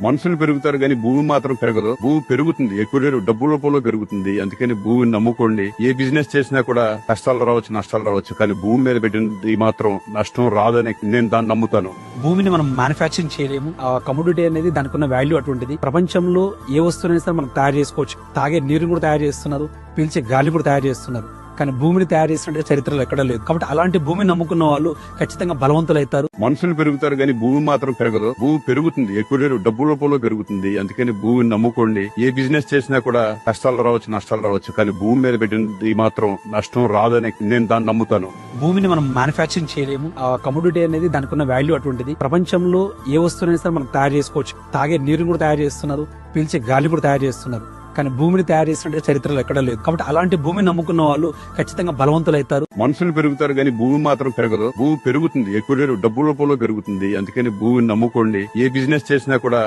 మనుషులు పెరుగుతారు కానీ భూమి మాత్రం పెరగదు. భూమి పెరుగుతుంది, ఎక్కువ డబ్బు రూపంలో పెరుగుతుంది. అందుకని భూమిని నమ్ముకోండి. ఏ బిజినెస్ చేసినా కూడా కష్టాలు రావచ్చు, నష్టాలు రావచ్చు, కానీ భూమి మీద పెట్టినది మాత్రం నష్టం రాదని నేను దాన్ని నమ్ముతాను. భూమిని మనం మ్యానుఫ్యాక్చరింగ్ చేయలేము. ఆ కమోడిటీ అనేది దానికి ఉన్న వాల్యూ అటువంటిది. ప్రపంచంలో ఏ వస్తువునైనా సరే మనం తయారు చేసుకోవచ్చు. తాగే నీరు కూడా తయారు చేస్తున్నారు, పీల్చే గాలి కూడా తయారు చేస్తున్నారు. కానీ భూమిని తయారు చేసినట్టు చరిత్రలో ఎక్కడా లేదు. కాబట్టి అలాంటి భూమిని నమ్ముకున్న వాళ్ళు ఖచ్చితంగా బలవంతులు అవుతారు. మనుషులు పెరుగుతారు కానీ భూమి మాత్రం పెరగదు. భూమి పెరుగుతుంది, ఎక్కువ డబ్బు రూపంలో పెరుగుతుంది. అందుకని భూమిని నమ్ముకోండి. ఏ బిజినెస్ చేసినా కూడా కష్టాలు రావచ్చు, నష్టాలు రావచ్చు, కానీ భూమి మీద పెట్టినది మాత్రం నష్టం రాదని నేను దాన్ని నమ్ముతాను. భూమిని మనం మ్యానుఫ్యాక్చరింగ్ చేయలేము. ఆ కమోడిటీ అనేది దానికి ఉన్న వాల్యూ అటువంటిది. ప్రపంచంలో ఏ వస్తువునైనా సరే మనం తయారు చేసుకోవచ్చు. తాగే నీరు కూడా తయారు చేస్తున్నారు, పీల్చే గాలి కూడా తయారు చేస్తున్నారు. కానీ భూమిని తయారు చేసినట్టు చరిత్రలో ఎక్కడా లేదు. కాబట్టి అలాంటి భూమిని నమ్ముకున్న వాళ్ళు ఖచ్చితంగా బలవంతులు అవుతారు. మనుషులు పెరుగుతారు కానీ భూమి మాత్రం పెరగదు. భూమి పెరుగుతుంది, ఎక్కువ డబ్బు రూపంలో పెరుగుతుంది. అందుకని భూమిని నమ్ముకోండి. ఏ బిజినెస్ చేసినా కూడా